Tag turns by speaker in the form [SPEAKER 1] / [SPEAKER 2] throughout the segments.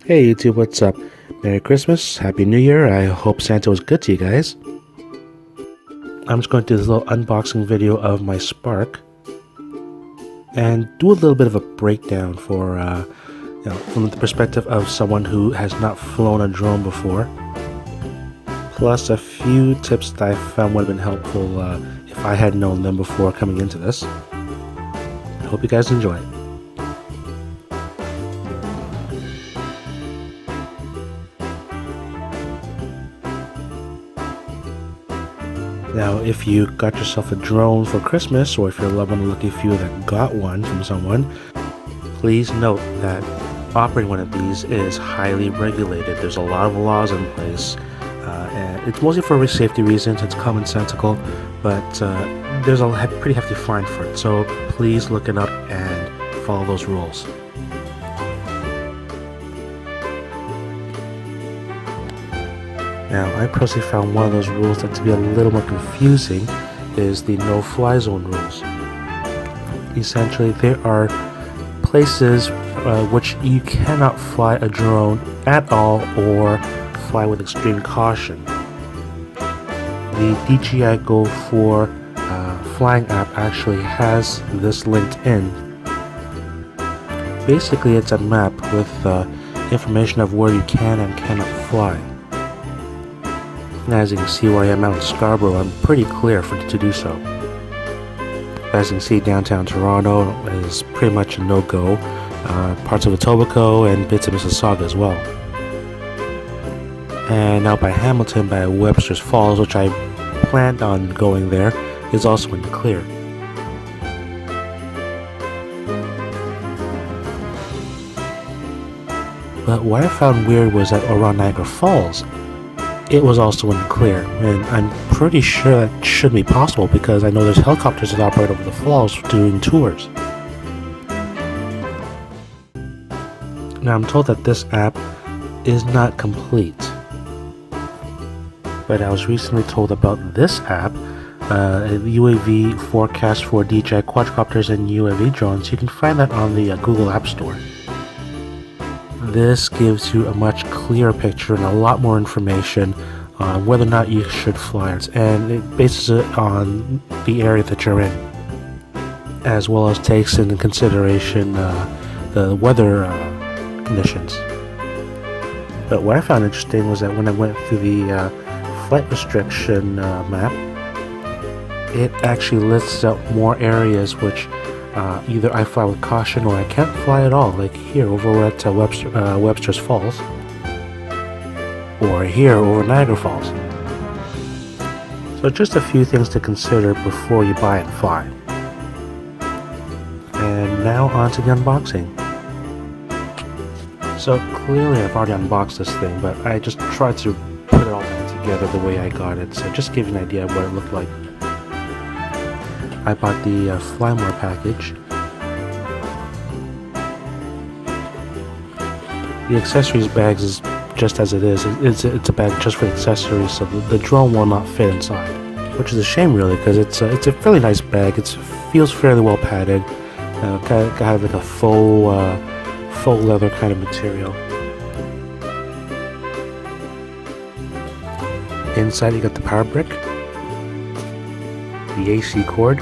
[SPEAKER 1] Hey YouTube, what's up? Merry Christmas, Happy New Year. I hope Santa was good to you guys. I'm just going to do this little unboxing video of my Spark and do a little bit of a breakdown for, from the perspective of someone who has not flown a drone before. Plus a few tips that I found would have been helpful if I had known them before coming into this. I hope you guys enjoy it. Now, if you got yourself a drone for Christmas, or if you're a loved one lucky few that got one from someone, please note that operating one of these is highly regulated. There's a lot of laws in place, and it's mostly for safety reasons. It's commonsensical, but there's a pretty hefty fine for it. So please look it up and follow those rules. Now, I personally found one of those rules that to be a little more confusing is the no-fly zone rules. Essentially, there are places which you cannot fly a drone at all or fly with extreme caution. The DJI Go 4 flying app actually has this linked in. Basically, it's a map with information of where you can and cannot fly. As you can see where I am out in Scarborough, I'm pretty clear to do so. As you can see, downtown Toronto is pretty much a no-go. Parts of Etobicoke and bits of Mississauga as well. And out by Hamilton, by Webster's Falls, which I planned on going there, is also in the clear. But what I found weird was that around Niagara Falls, it was also in the clear, and I'm pretty sure that should be possible because I know there's helicopters that operate over the falls doing tours. Now I'm told that this app is not complete, but I was recently told about this app, UAV forecast for DJI quadcopters and UAV drones. You can find that on the Google App Store. This gives you a much clearer picture and a lot more information on whether or not you should fly it, and it bases it on the area that you're in, as well as takes into consideration the weather conditions. But what I found interesting was that when I went through the flight restriction map, it actually lists out more areas which either I fly with caution or I can't fly at all, like here over at Webster's Falls, or here over Niagara Falls. So just a few things to consider before you buy and fly. And now on to the unboxing. So clearly I've already unboxed this thing, but I just tried to put it all together the way I got it, so just give you an idea of what it looked like. I bought the Flymore package. The accessories bag is just as it is. It's a bag just for accessories, so the drone will not fit inside, which is a shame really, because it's a fairly nice bag. It feels fairly well padded. Kind of have like a faux leather kind of material. Inside you got the power brick, the AC cord,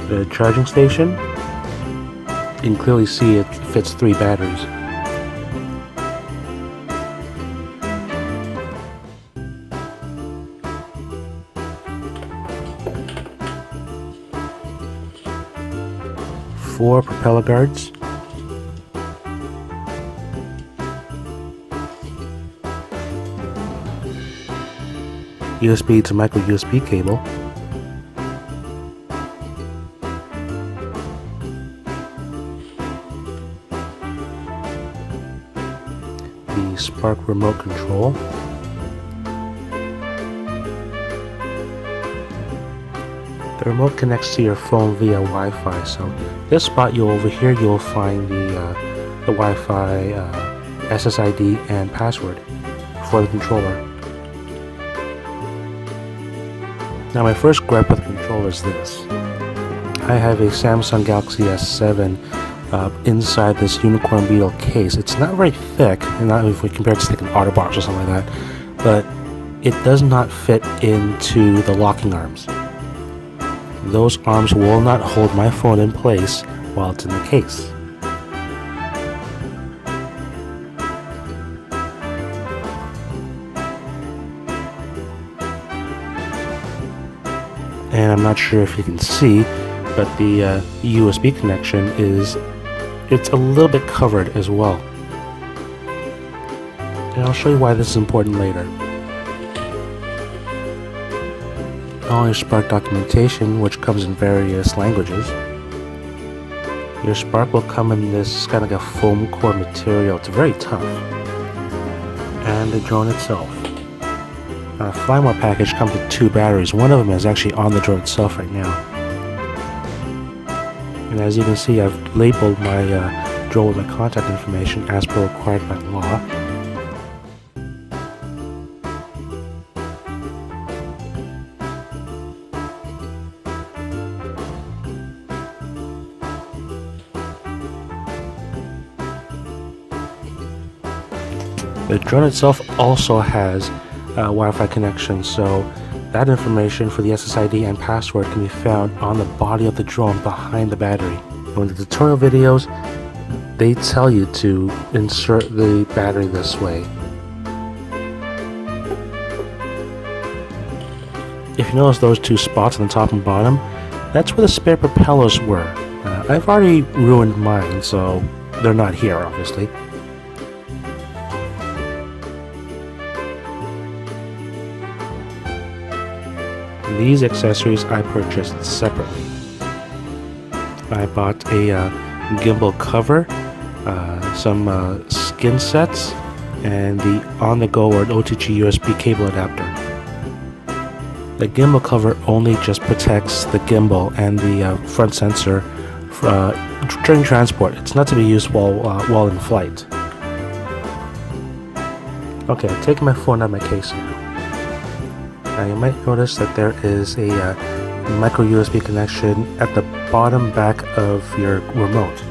[SPEAKER 1] the charging station. You can clearly see it fits 3 batteries. Four propeller guards. USB to micro USB cable. The Spark remote control. The remote connects to your phone via Wi-Fi, so this spot over here you'll find the Wi-Fi SSID and password for the controller. Now my first gripe with the controller is this. I have a Samsung Galaxy S7 inside this Unicorn Beetle case. It's not very thick, not if we compare it to like an OtterBox or something like that, but it does not fit into the locking arms. Those arms will not hold my phone in place while it's in the case. And I'm not sure if you can see, but the USB connection it's a little bit covered as well. And I'll show you why this is important later. All your Spark documentation, which comes in various languages. Your Spark will come in this kind of like a foam core material. It's very tough. And the drone itself. Our Flymore package comes with 2 batteries. One of them is actually on the drone itself right now. And as you can see, I've labeled my drone with my contact information as per required by law. The drone itself also has Wi-Fi connection, so that information for the SSID and password can be found on the body of the drone behind the battery. In the tutorial videos, they tell you to insert the battery this way. If you notice those 2 spots on the top and bottom, that's where the spare propellers were. I've already ruined mine, so they're not here, obviously. These accessories I purchased separately. I bought a gimbal cover, some skin sets, and the on-the-go or OTG USB cable adapter. The gimbal cover only just protects the gimbal and the front sensor during transport. It's not to be used while in flight. Okay, I'm taking my phone out of my case now. Now you might notice that there is a micro USB connection at the bottom back of your remote.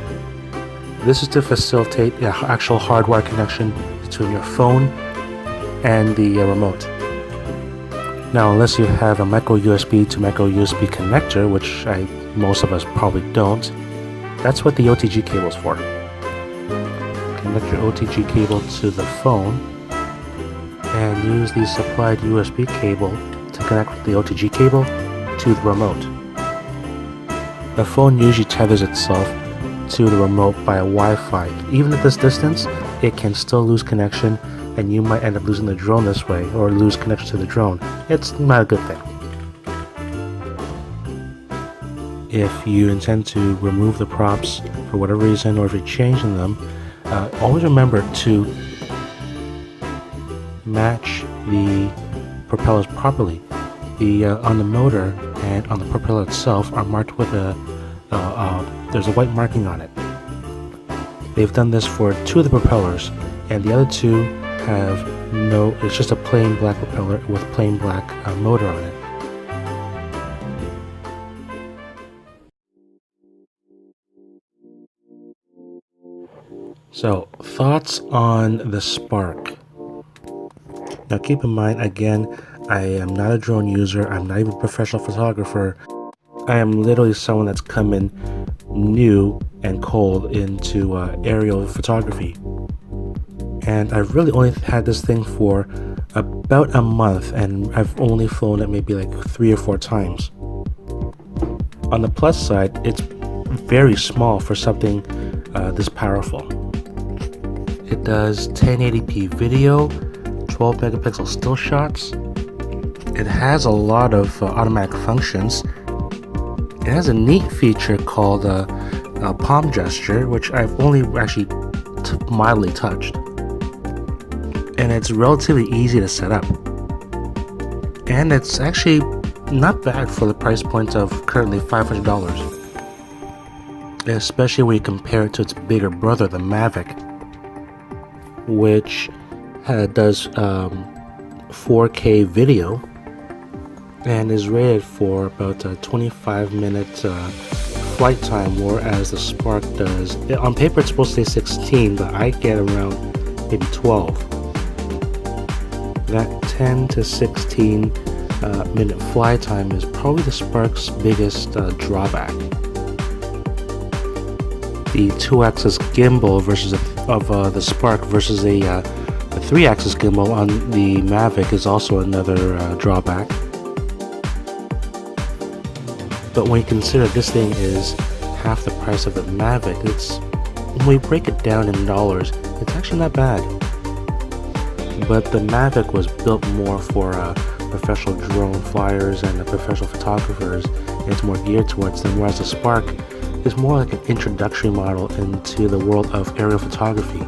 [SPEAKER 1] This is to facilitate the actual hardwire connection between your phone and the remote. Now unless you have a micro USB to micro USB connector, which most of us probably don't, that's what the OTG cable is for. Connect your OTG cable to the phone and use the supplied USB cable to connect with the OTG cable to the remote. The phone usually tethers itself to the remote by a Wi-Fi. Even at this distance, it can still lose connection, and you might end up losing the drone this way, or lose connection to the drone. It's not a good thing. If you intend to remove the props for whatever reason, or if you're changing them, always remember to match the propellers properly. On the motor and on the propeller itself are marked with there's a white marking on it. They've done this for 2 of the propellers, and the other 2 have it's just a plain black propeller with plain black motor on it. So, thoughts on the Spark. Now keep in mind, again, I am not a drone user, I'm not even a professional photographer. I am literally someone that's come in new and cold into aerial photography. And I've really only had this thing for about a month, and I've only flown it maybe like 3 or 4 times. On the plus side, it's very small for something this powerful. It does 1080p video, 12 megapixel still shots. It has a lot of automatic functions. It has a neat feature called palm gesture, which I've only actually mildly touched. And it's relatively easy to set up. And it's actually not bad for the price point of currently $500. Especially when you compare it to its bigger brother, the Mavic, which does 4K video and is rated for about a 25-minute flight time, whereas the Spark does. On paper it's supposed to say 16, but I get around maybe 12. That 10 to 16 minute fly time is probably the Spark's biggest drawback. The 2-axis gimbal of the Spark versus a 3-axis gimbal on the Mavic is also another drawback. But when you consider this thing is half the price of the Mavic, when we break it down in dollars, it's actually not bad. But the Mavic was built more for professional drone flyers and professional photographers, and it's more geared towards them, whereas the Spark is more like an introductory model into the world of aerial photography.